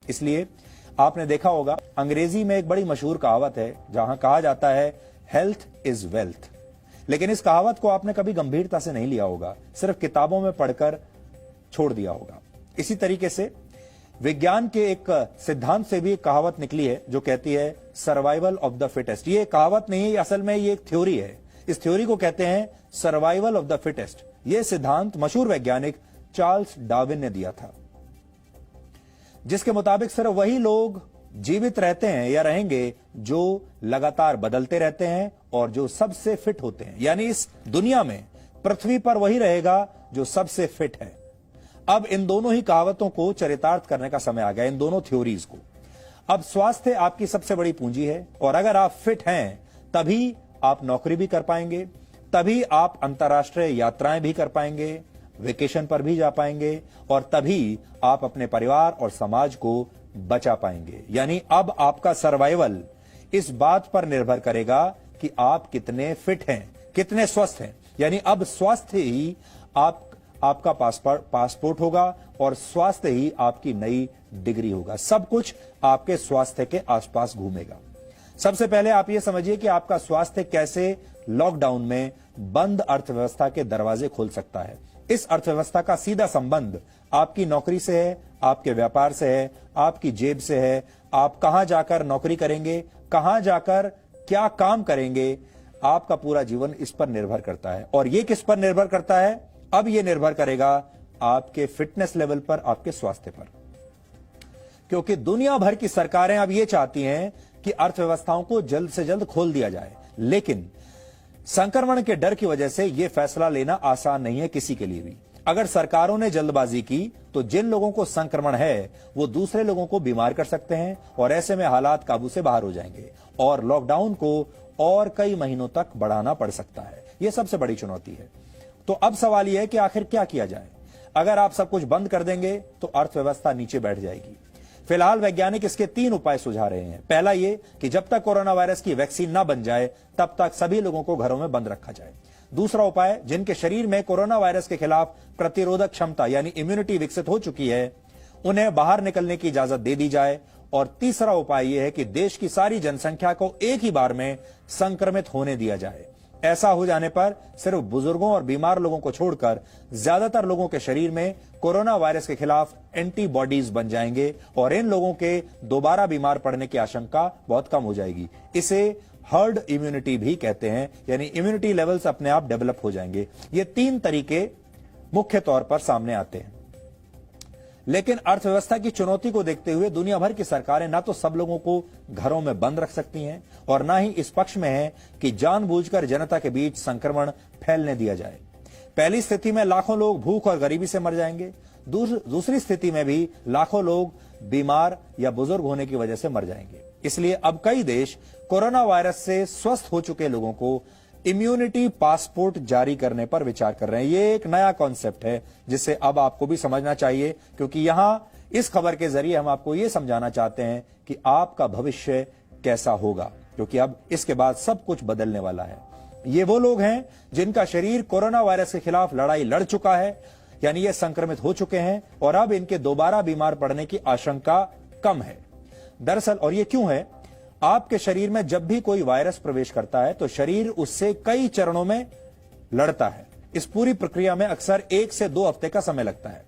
इसलिए आपने देखा होगा अंग्रेजी में एक बड़ी मशहूर कहावत है जहां कहा जाता है हेल्थ इज वेल्थ, लेकिन इस कहावत को आपने कभी गंभीरता से नहीं लिया होगा, सिर्फ किताबों में पढ़कर छोड़ दिया होगा। इसी तरीके से विज्ञान के एक सिद्धांत से भी एक कहावत निकली है जो कहती है सर्वाइवल ऑफ द फिटेस्ट। ये कहावत नहीं है, असल में ये एक थ्योरी है। इस थ्योरी को कहते हैं सर्वाइवल ऑफ द फिटेस्ट। यह सिद्धांत मशहूर वैज्ञानिक चार्ल्स डार्विन ने दिया था, जिसके मुताबिक सिर्फ वही लोग जीवित रहते हैं या रहेंगे जो लगातार बदलते रहते हैं और जो सबसे फिट होते हैं। यानी इस दुनिया में पृथ्वी पर वही रहेगा जो सबसे फिट है। अब इन दोनों ही कहावतों को चरितार्थ करने का समय आ गया, इन दोनों थ्योरीज को। अब स्वास्थ्य आपकी सबसे बड़ी पूंजी है और अगर आप फिट हैं तभी आप नौकरी भी कर पाएंगे, तभी आप अंतर्राष्ट्रीय यात्राएं भी कर पाएंगे, वेकेशन पर भी जा पाएंगे और तभी आप अपने परिवार और समाज को बचा पाएंगे। यानी अब आपका सर्वाइवल इस बात पर निर्भर करेगा कि आप कितने फिट हैं, कितने स्वस्थ हैं। यानी अब स्वास्थ्य ही आपका पासपोर्ट होगा और स्वास्थ्य ही आपकी नई डिग्री होगा। सब कुछ आपके स्वास्थ्य के आसपास घूमेगा। सबसे पहले आप यह समझिए कि आपका स्वास्थ्य कैसे लॉकडाउन में बंद अर्थव्यवस्था के दरवाजे खोल सकता है। इस अर्थव्यवस्था का सीधा संबंध आपकी नौकरी से है, आपके व्यापार से है, आपकी जेब से है। आप कहां जाकर नौकरी करेंगे, कहां जाकर क्या काम करेंगे, आपका पूरा जीवन इस पर निर्भर करता है। और यह किस पर निर्भर करता है? अब यह निर्भर करेगा आपके फिटनेस लेवल पर, आपके स्वास्थ्य पर। क्योंकि दुनिया भर की सरकारें अब यह चाहती हैं कि अर्थव्यवस्थाओं को जल्द से जल्द खोल दिया जाए, लेकिन संक्रमण के डर की वजह से यह फैसला लेना आसान नहीं है किसी के लिए भी। अगर सरकारों ने जल्दबाजी की तो जिन लोगों को संक्रमण है वो दूसरे लोगों को बीमार कर सकते हैं और ऐसे में हालात काबू से बाहर हो जाएंगे और लॉकडाउन को और कई महीनों तक बढ़ाना पड़ सकता है। यह सबसे बड़ी चुनौती है। तो अब सवाल यह है कि आखिर क्या किया जाए। अगर आप सब कुछ बंद कर देंगे तो अर्थव्यवस्था नीचे बैठ जाएगी। फिलहाल वैज्ञानिक इसके 3 उपाय सुझा रहे हैं। पहला ये कि जब तक कोरोना वायरस की वैक्सीन ना बन जाए तब तक सभी लोगों को घरों में बंद रखा जाए। दूसरा उपाय, जिनके शरीर में कोरोना वायरस के खिलाफ प्रतिरोधक क्षमता यानी इम्यूनिटी विकसित हो चुकी है, उन्हें बाहर निकलने की इजाजत दे दी जाए। और तीसरा उपाय यह है कि देश की सारी जनसंख्या को एक ही बार में संक्रमित होने दिया जाए। ऐसा हो जाने पर सिर्फ बुजुर्गों और बीमार लोगों को छोड़कर ज्यादातर लोगों के शरीर में कोरोना वायरस के खिलाफ एंटीबॉडीज बन जाएंगे और इन लोगों के दोबारा बीमार पड़ने की आशंका बहुत कम हो जाएगी। इसे हर्ड इम्यूनिटी भी कहते हैं, यानी इम्यूनिटी लेवल्स अपने आप डेवलप हो जाएंगे। ये 3 तरीके मुख्य तौर पर सामने आते हैं। लेकिन अर्थव्यवस्था की चुनौती को देखते हुए दुनिया भर की सरकारें ना तो सब लोगों को घरों में बंद रख सकती हैं और ना ही इस पक्ष में है कि जानबूझकर जनता के बीच संक्रमण फैलने दिया जाए। पहली स्थिति में लाखों लोग भूख और गरीबी से मर जाएंगे। दूसरी स्थिति में भी लाखों लोग बीमार या बुजुर्ग होने की वजह से मर जाएंगे। इसलिए अब कई देश कोरोना वायरस से स्वस्थ हो चुके लोगों को इम्यूनिटी पासपोर्ट जारी करने पर विचार कर रहे हैं। ये एक नया कॉन्सेप्ट है जिसे अब आपको भी समझना चाहिए, क्योंकि यहां इस खबर के जरिए हम आपको यह समझाना चाहते हैं कि आपका भविष्य कैसा होगा, क्योंकि अब इसके बाद सब कुछ बदलने वाला है। ये वो लोग हैं जिनका शरीर कोरोना वायरस के खिलाफ लड़ाई लड़ चुका है, यानी ये संक्रमित हो चुके हैं और अब इनके दोबारा बीमार पड़ने की आशंका कम है। दरअसल, और ये क्यों है, आपके शरीर में जब भी कोई वायरस प्रवेश करता है तो शरीर उससे कई चरणों में लड़ता है। इस पूरी प्रक्रिया में अक्सर 1 से 2 हफ्ते का समय लगता है।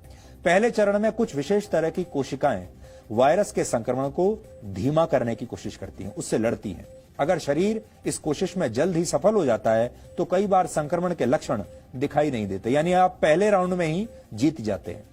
पहले चरण में कुछ विशेष तरह की कोशिकाएं वायरस के संक्रमण को धीमा करने की कोशिश करती हैं, उससे लड़ती हैं। अगर शरीर इस कोशिश में जल्द ही सफल हो जाता है तो कई बार संक्रमण के लक्षण दिखाई नहीं देते, यानी आप पहले राउंड में ही जीत जाते हैं।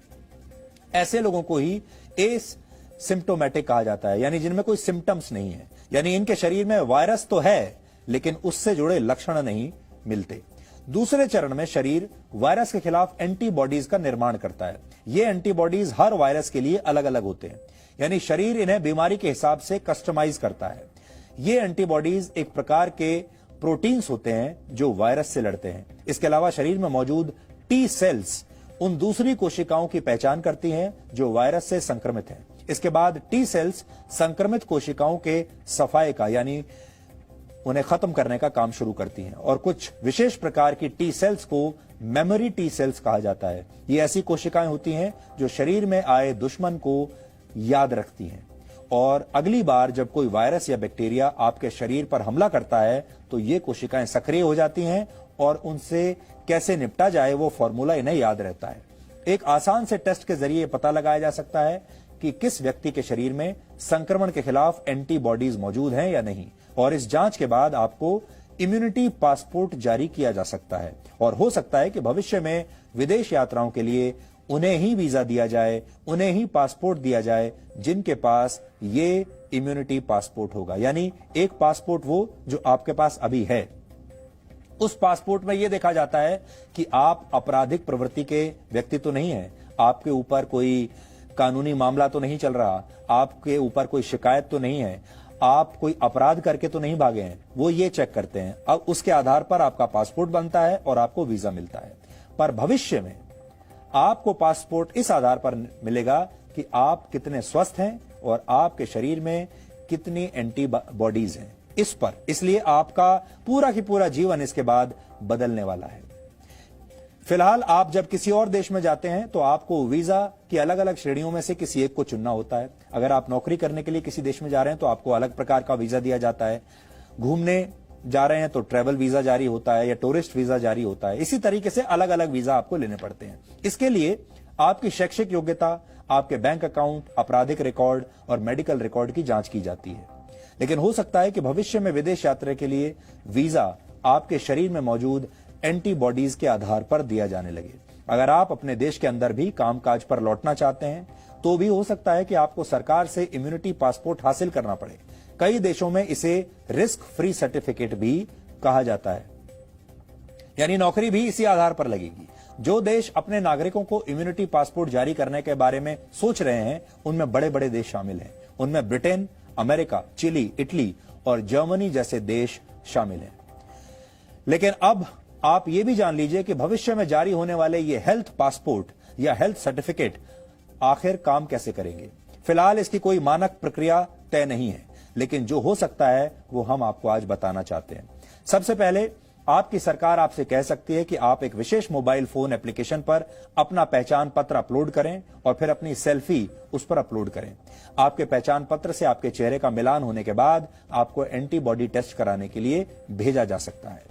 ऐसे लोगों को ही एसिम्प्टोमेटिक कहा जाता है, यानी जिनमें कोई सिम्टम्स नहीं है, यानी इनके शरीर में वायरस तो है लेकिन उससे जुड़े लक्षण नहीं मिलते। दूसरे चरण में शरीर वायरस के खिलाफ एंटीबॉडीज का निर्माण करता है। ये एंटीबॉडीज हर वायरस के लिए अलग अलग होते हैं, यानी शरीर इन्हें बीमारी के हिसाब से कस्टमाइज करता है। ये एंटीबॉडीज एक प्रकार के प्रोटीन्स होते हैं जो वायरस से लड़ते हैं। इसके अलावा शरीर में मौजूद टी सेल्स उन दूसरी कोशिकाओं की पहचान करती हैं जो वायरस से संक्रमित हैं। इसके बाद टी सेल्स संक्रमित कोशिकाओं के सफाई का, यानी उन्हें खत्म करने का काम शुरू करती हैं और कुछ विशेष प्रकार की टी सेल्स को मेमोरी टी सेल्स कहा जाता है। ये ऐसी कोशिकाएं होती हैं जो शरीर में आए दुश्मन को याद रखती हैं। और अगली बार जब कोई वायरस या बैक्टीरिया आपके शरीर पर हमला करता है तो ये कोशिकाएं सक्रिय हो जाती हैं और उनसे कैसे निपटा जाए वो फॉर्मूला इन्हें याद रहता है। एक आसान से टेस्ट के जरिए पता लगाया जा सकता है कि किस व्यक्ति के शरीर में संक्रमण के खिलाफ एंटीबॉडीज मौजूद हैं या नहीं, और इस जांच के बाद आपको इम्यूनिटी पासपोर्ट जारी किया जा सकता है। और हो सकता है कि भविष्य में विदेश यात्राओं के लिए उन्हें ही वीजा दिया जाए, उन्हें ही पासपोर्ट दिया जाए जिनके पास ये इम्यूनिटी पासपोर्ट होगा। यानी एक पासपोर्ट वो जो आपके पास अभी है, उस पासपोर्ट में यह देखा जाता है कि आप आपराधिक प्रवृत्ति के व्यक्ति तो नहीं है, आपके ऊपर कोई कानूनी मामला तो नहीं चल रहा, आपके ऊपर कोई शिकायत तो नहीं है, आप कोई अपराध करके तो नहीं भागे हैं, वो ये चेक करते हैं। अब उसके आधार पर आपका पासपोर्ट बनता है और आपको वीजा मिलता है। पर भविष्य में आपको पासपोर्ट इस आधार पर मिलेगा कि आप कितने स्वस्थ हैं और आपके शरीर में कितनी एंटीबॉडीज हैं इस पर। इसलिए आपका पूरा की पूरा जीवन इसके बाद बदलने वाला है। फिलहाल आप जब किसी और देश में जाते हैं तो आपको वीजा की अलग अलग श्रेणियों में से किसी एक को चुनना होता है। अगर आप नौकरी करने के लिए किसी देश में जा रहे हैं तो आपको अलग प्रकार का वीजा दिया जाता है, घूमने जा रहे हैं तो ट्रैवल वीजा जारी होता है या टूरिस्ट वीजा जारी होता है। इसी तरीके से अलग अलग वीजा आपको लेने पड़ते हैं। इसके लिए आपकी शैक्षिक योग्यता, आपके बैंक अकाउंट, आपराधिक रिकॉर्ड और मेडिकल रिकॉर्ड की जांच की जाती है। लेकिन हो सकता है कि भविष्य में विदेश यात्रा के लिए वीजा आपके शरीर में मौजूद एंटीबॉडीज के आधार पर दिया जाने लगे। अगर आप अपने देश के अंदर भी कामकाज पर लौटना चाहते हैं तो भी हो सकता है कि आपको सरकार से इम्यूनिटी पासपोर्ट हासिल करना पड़े। कई देशों में इसे रिस्क फ्री सर्टिफिकेट भी कहा जाता है, यानी नौकरी भी इसी आधार पर लगेगी। जो देश अपने नागरिकों को इम्यूनिटी पासपोर्ट जारी करने के बारे में सोच रहे हैं उनमें बड़े बड़े देश शामिल हैं। उनमें ब्रिटेन, अमेरिका, चिली, इटली और जर्मनी जैसे देश शामिल हैं। लेकिन अब आप ये भी जान लीजिए कि भविष्य में जारी होने वाले ये हेल्थ पासपोर्ट या हेल्थ सर्टिफिकेट आखिर काम कैसे करेंगे। फिलहाल इसकी कोई मानक प्रक्रिया तय नहीं है, लेकिन जो हो सकता है वो हम आपको आज बताना चाहते हैं। सबसे पहले आपकी सरकार आपसे कह सकती है कि आप एक विशेष मोबाइल फोन एप्लीकेशन पर अपना पहचान पत्र अपलोड करें और फिर अपनी सेल्फी उस पर अपलोड करें। आपके पहचान पत्र से आपके चेहरे का मिलान होने के बाद आपको एंटीबॉडी टेस्ट कराने के लिए भेजा जा सकता है।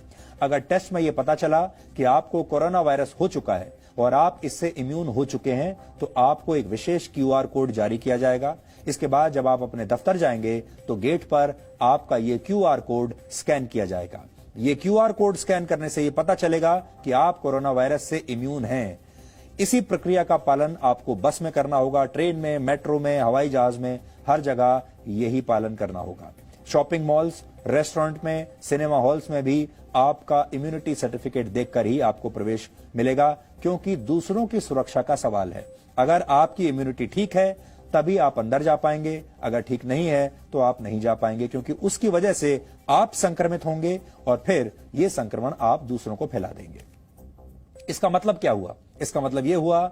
अगर टेस्ट में यह पता चला कि आपको कोरोना वायरस हो चुका है और आप इससे इम्यून हो चुके हैं तो आपको एक विशेष क्यूआर कोड जारी किया जाएगा। इसके बाद जब आप अपने दफ्तर जाएंगे तो गेट पर आपका ये क्यूआर कोड स्कैन किया जाएगा। ये क्यूआर कोड स्कैन करने से ये पता चलेगा कि आप कोरोना वायरस से इम्यून हैं। इसी प्रक्रिया का पालन आपको बस में करना होगा, ट्रेन में, मेट्रो में, हवाई जहाज में, हर जगह यही पालन करना होगा। शॉपिंग मॉल्स, रेस्टोरेंट में, सिनेमा हॉल्स में भी आपका इम्यूनिटी सर्टिफिकेट देखकर ही आपको प्रवेश मिलेगा, क्योंकि दूसरों की सुरक्षा का सवाल है। अगर आपकी इम्यूनिटी ठीक है तभी आप अंदर जा पाएंगे, अगर ठीक नहीं है तो आप नहीं जा पाएंगे, क्योंकि उसकी वजह से आप संक्रमित होंगे और फिर यह संक्रमण आप दूसरों को फैला देंगे। इसका मतलब क्या हुआ? इसका मतलब यह हुआ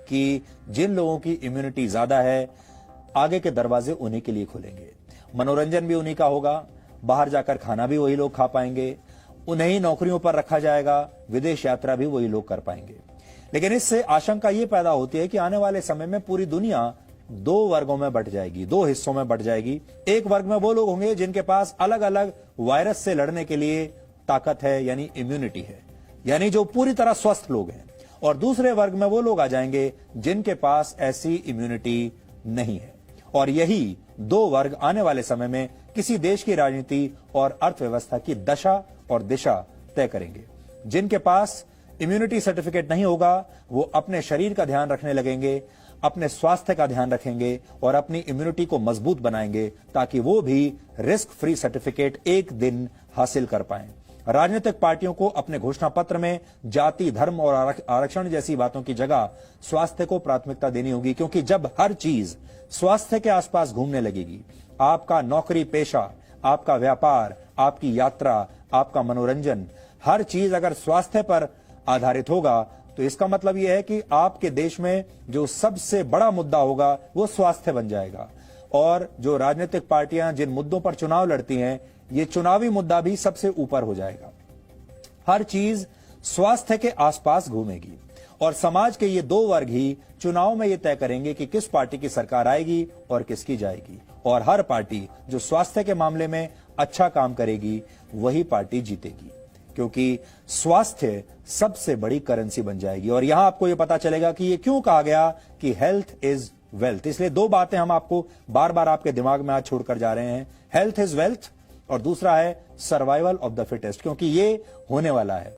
कि जिन लोगों की इम्यूनिटी ज्यादा है आगे के दरवाजे उन्हीं के लिए खुलेंगे, मनोरंजन भी उन्हीं का होगा, बाहर जाकर खाना भी वही लोग खा पाएंगे, उन्हें ही नौकरियों पर रखा जाएगा, विदेश यात्रा भी वही लोग कर पाएंगे। लेकिन इससे आशंका यह पैदा होती है कि आने वाले समय में पूरी दुनिया दो वर्गों में बंट जाएगी, दो हिस्सों में बंट जाएगी। एक वर्ग में वो लोग होंगे जिनके पास अलग अलग वायरस से लड़ने के लिए ताकत है, यानी इम्यूनिटी है, यानी जो पूरी तरह स्वस्थ लोग हैं। और दूसरे वर्ग में वो लोग आ जाएंगे जिनके पास ऐसी इम्यूनिटी नहीं है। और यही दो वर्ग आने वाले समय में किसी देश की राजनीति और अर्थव्यवस्था की दशा और दिशा तय करेंगे। जिनके पास इम्यूनिटी सर्टिफिकेट नहीं होगा वो अपने शरीर का ध्यान रखने लगेंगे, अपने स्वास्थ्य का ध्यान रखेंगे और अपनी इम्यूनिटी को मजबूत बनाएंगे ताकि वो भी रिस्क फ्री सर्टिफिकेट एक दिन हासिल कर पाएं। राजनीतिक पार्टियों को अपने घोषणा पत्र में जाति, धर्म और आरक्षण जैसी बातों की जगह स्वास्थ्य को प्राथमिकता देनी होगी, क्योंकि जब हर चीज स्वास्थ्य के आसपास घूमने लगेगी, आपका नौकरी पेशा, आपका व्यापार, आपकी यात्रा, आपका मनोरंजन, हर चीज अगर स्वास्थ्य पर आधारित होगा तो इसका मतलब यह है कि आपके देश में जो सबसे बड़ा मुद्दा होगा वो स्वास्थ्य बन जाएगा। और जो राजनीतिक पार्टियां जिन मुद्दों पर चुनाव लड़ती हैं, ये चुनावी मुद्दा भी सबसे ऊपर हो जाएगा। हर चीज स्वास्थ्य के आसपास घूमेगी और समाज के ये दो वर्ग ही चुनाव में ये तय करेंगे कि किस पार्टी की सरकार आएगी और किसकी जाएगी। और हर पार्टी जो स्वास्थ्य के मामले में अच्छा काम करेगी वही पार्टी जीतेगी, क्योंकि स्वास्थ्य सबसे बड़ी करेंसी बन जाएगी। और यहां आपको यह पता चलेगा कि ये क्यों कहा गया कि हेल्थ इज वेल्थ। इसलिए दो बातें हम आपको बार बार आपके दिमाग में आज छोड़कर जा रहे हैं, हेल्थ इज वेल्थ और दूसरा है सर्वाइवल ऑफ द फिटेस्ट, क्योंकि ये होने वाला है।